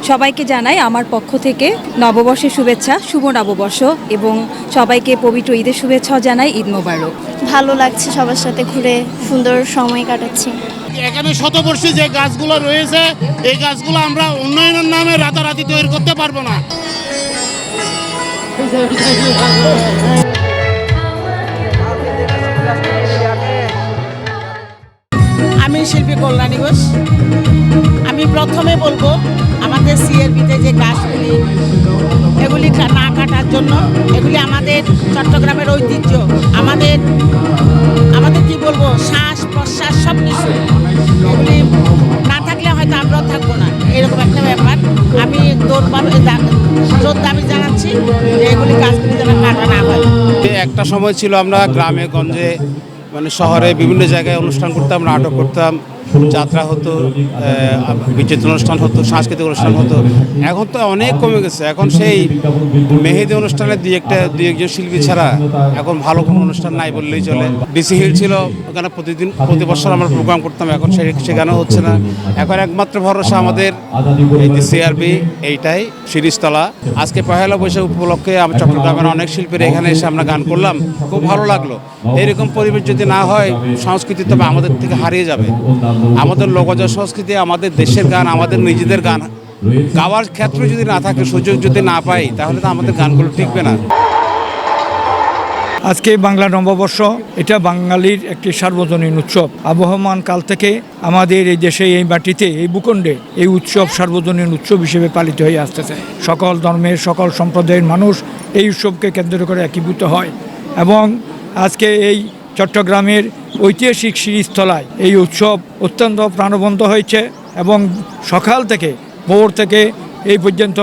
সবাইকে জানাই আমার পক্ষ থেকে নববর্ষের শুভেচ্ছা, শুভ নববর্ষ এবং সবাইকে পবিত্র ঈদের শুভেচ্ছাও জানাই। ঈদ মোবারক। ভালো লাগছে, সবার সাথে ঘুরে সুন্দর সময় কাটাচ্ছি। এখানে শতবর্ষী যে গাছগুলো রয়েছে এই গাছগুলো আমরা উন্নয়নের নামে রাতারাতি তৈরি করতে পারবো না। আমি শিল্পী কল্যাণী ঘোষ। আমি প্রথমে বলবো আমাদের সিআরবিতে যে গাছগুলি এগুলি না কাটার জন্য, এগুলি আমাদের চট্টগ্রামের ঐতিহ্য, আমাদের কি বলবো শ্বাস প্রশ্বাস সব কিছু, এগুলি না থাকলে হয়তো আমরাও থাকবো না, এরকম একটা ব্যাপার। আমি জোর দাবি জানাচ্ছি যে এগুলি গাছগুলি যেন কাটা না হয়। একটা সময় ছিল আমরা গ্রামে গঞ্জে মানে শহরে বিভিন্ন জায়গায় অনুষ্ঠান করতাম, নাটক করতাম, যাত্রা হতো, বিচিত্র অনুষ্ঠান হতো, সাংস্কৃতিক অনুষ্ঠান হতো। এখন তো অনেক কমে গেছে। এখন সেই মেহেদি অনুষ্ঠানে দুই একজন শিল্পী ছাড়া এখন ভালো কোনো অনুষ্ঠান নাই বললেই চলে। ডিসি হিল ছিল, ওখানে প্রতি বছর আমরা প্রোগ্রাম করতাম, এখন সেখানেও হচ্ছে না। এখন একমাত্র ভরসা আমাদের এই যে সিআরবি, এইটাই শিরিষতলা। আজকে পহেলা বৈশাখ উপলক্ষে আমরা চট্টগ্রামের অনেক শিল্পীর এখানে এসে আমরা গান করলাম, খুব ভালো লাগলো। এরকম পরিবেশ যদি না হয় সংস্কৃতি তবে আমাদের থেকে হারিয়ে যাবে। আমাদের লোকজ সংস্কৃতি, আমাদের দেশের গান, আমাদের নিজেদের গান গাওয়ার ক্ষেত্রে যদি না থাকে, সুযোগ যদি না পাই, তাহলে তো আমাদের গানগুলো টিকবে না। আজকে বাংলা নববর্ষ, এটা বাঙালির একটি সার্বজনীন উৎসব। আবহমান কাল থেকে আমাদের এই দেশে, এই মাটিতে, এই ভূখণ্ডে এই উৎসব সার্বজনীন উৎসব হিসেবে পালিত হয়ে আসতেছে। সকল ধর্মের, সকল সম্প্রদায়ের মানুষ এই উৎসবকে কেন্দ্র করে একীভূত হয় এবং আজকে এই চট্টগ্রামের ঐতিহাসিক শিরিষতলায় এই উৎসব অত্যন্ত প্রাণবন্ত হয়েছে এবং সকাল থেকে, ভোর থেকে এই পর্যন্ত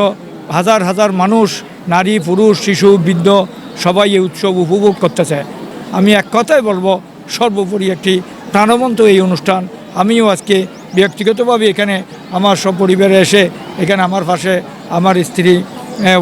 হাজার হাজার মানুষ, নারী, পুরুষ, শিশু, বৃদ্ধ সবাই এই উৎসব উপভোগ করতেছে। আমি এক কথাই বলবো, সর্বোপরি একটি প্রাণবন্ত এই অনুষ্ঠান। আমিও আজকে ব্যক্তিগতভাবে এখানে আমার সপরিবারে এসে, এখানে আমার পাশে আমার স্ত্রী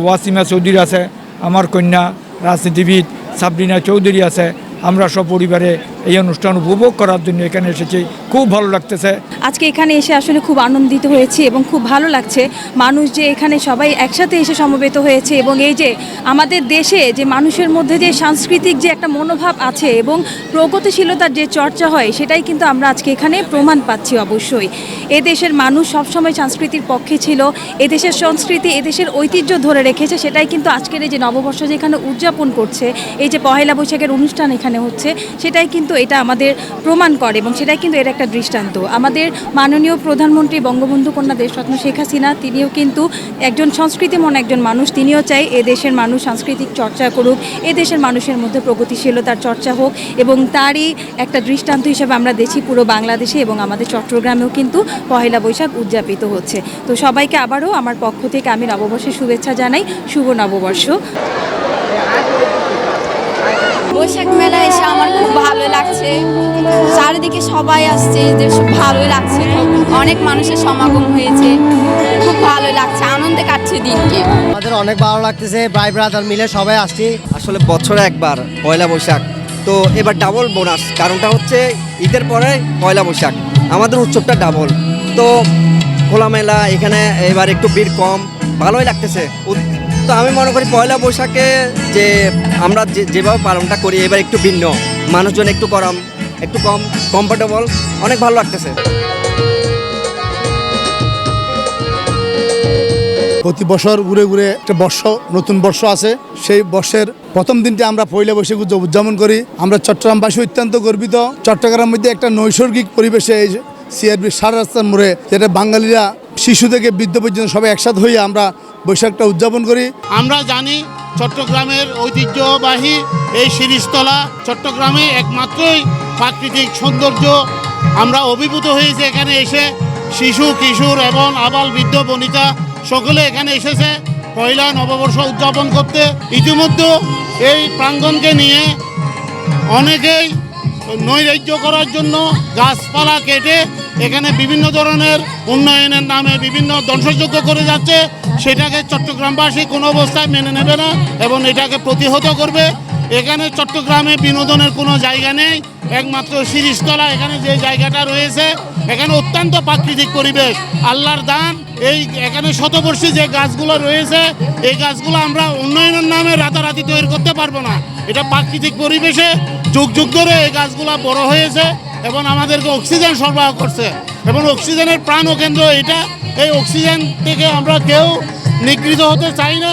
ওয়াসিমা চৌধুরী আছে, আমার কন্যা রাজনীতিবিদ সাবরিনা চৌধুরী আছে। আমরা সপরিবারে এই অনুষ্ঠান উপভোগ করার জন্য এখানে এসেছি, খুব ভালো লাগতেছে। আজকে এখানে এসে আসলে খুব আনন্দিত হয়েছি এবং খুব ভালো লাগছে মানুষ যে এখানে সবাই একসাথে এসে সমবেত হয়েছে এবং এই যে আমাদের দেশে যে মানুষের মধ্যে যে সাংস্কৃতিক যে একটা মনোভাব আছে এবং প্রগতিশীলতার যে চর্চা হয়, সেটাই কিন্তু আমরা আজকে এখানে প্রমাণ পাচ্ছি। অবশ্যই এদেশের মানুষ সবসময় সংস্কৃতির পক্ষে ছিল, এদেশের সংস্কৃতি, এদেশের ঐতিহ্য ধরে রেখেছে। সেটাই কিন্তু আজকের এই যে নববর্ষ যেখানে উদযাপন করছে, এই যে পহেলা বৈশাখের অনুষ্ঠান এখানে হচ্ছে, সেটাই কিন্তু এটা আমাদের প্রমাণ করে এবং সেটাই কিন্তু এর একটা দৃষ্টান্ত। আমাদের মাননীয় প্রধানমন্ত্রী বঙ্গবন্ধু কন্যা দেশরত্ন শেখ হাসিনা, তিনিও কিন্তু একজন সংস্কৃতিমন একজন মানুষ। তিনিও চাই এদেশের মানুষ সাংস্কৃতিক চর্চা করুক, এদেশের মানুষের মধ্যে প্রগতিশীলতার চর্চা হোক এবং তারই একটা দৃষ্টান্ত হিসেবে আমরা দেখি পুরো বাংলাদেশে এবং আমাদের চট্টগ্রামেও কিন্তু পহেলা বৈশাখ উদযাপিত হচ্ছে। তো সবাইকে আবারও আমার পক্ষ থেকে আমি নববর্ষের শুভেচ্ছা জানাই। শুভ নববর্ষ। বৈশাখ মেলা এসে আমার খুব ভালো লাগছে, চারিদিকে সবাই আসছে, ভালোই লাগছে, অনেক মানুষের সমাগম হয়েছে, খুব ভালো লাগছে, আনন্দে কাটছে দিনকে। আমাদের অনেক ভালো লাগতেছে, ভাই ব্রাদার মিলে সবাই আসছি। আসলে বছরে একবার পয়লা বৈশাখ, তো এবার ডাবল বোনাস, কারণটা হচ্ছে ঈদের পরে পয়লা বৈশাখ, আমাদের উৎসবটা ডাবল। তো খোলামেলা, এখানে এবার একটু ভিড় কম, ভালোই লাগতেছে। তো আমি মনে করি পয়লা বৈশাখে যে আমরা যেভাবে পালনটা করি এবার একটু ভিন্ন, মানুষজন একটু কম কমফোর্টেবল, অনেক ভালো লাগতেছে। প্রতি বছর ঘুরে ঘুরে একটা নতুন বর্ষ আছে, সেই বর্ষের প্রথম দিনটা আমরা পয়লা বৈশাখ উদযাপন করি। আমরা চট্টগ্রামবাসী অত্যন্ত গর্বিত। চট্টগ্রামের মধ্যে একটা নৈসর্গিক পরিবেশে এই সিআরবি সারা রাস্তার মোড়ে, যেটা বাঙালিরা শিশু থেকে বৃদ্ধ পর্যন্ত সবাই একসাথে হয়ে আমরা বৈশাখটা উদযাপন করি। আমরা জানি চট্টগ্রামের ঐতিহ্যবাহী এই শিরিষতলা, চট্টগ্রামে একমাত্রই প্রাকৃতিক সৌন্দর্য। আমরা অভিভূত হয়েছি এখানে এসে, শিশু, কিশোর এবং আবাল বৃদ্ধ বনিতা সকলে এখানে এসেছে পয়লা নববর্ষ উদযাপন করতে। ইতিমধ্যে এই প্রাঙ্গণকে নিয়ে অনেকেই নৈরাজ্য করার জন্য গাছপালা কেটে এখানে বিভিন্ন ধরনের উন্নয়নের নামে বিভিন্ন ধ্বংসযজ্ঞ করে যাচ্ছে। সেটাকে চট্টগ্রামবাসী কোনো অবস্থায় মেনে নেবে না এবং এটাকে প্রতিহত করবে। এখানে চট্টগ্রামে বিনোদনের কোনো জায়গা নেই একমাত্র শিরিষতলা এখানে যে জায়গাটা রয়েছে, এখানে অত্যন্ত প্রাকৃতিক পরিবেশ, আল্লাহর দান। এই এখানে শতবর্ষী যে গাছগুলো রয়েছে, এই গাছগুলো আমরা উন্নয়নের নামে রাতারাতি তৈরি করতে পারবো না। এটা প্রাকৃতিক পরিবেশে যুগ যুগ ধরে এই গাছগুলো বড় হয়েছে এবং আমাদেরকে অক্সিজেন সরবরাহ করছে এবং অক্সিজেনের প্রাণ কেন্দ্র এটা। এই অক্সিজেন থেকে আমরা কেউ নিগৃহীত হতে চাই না।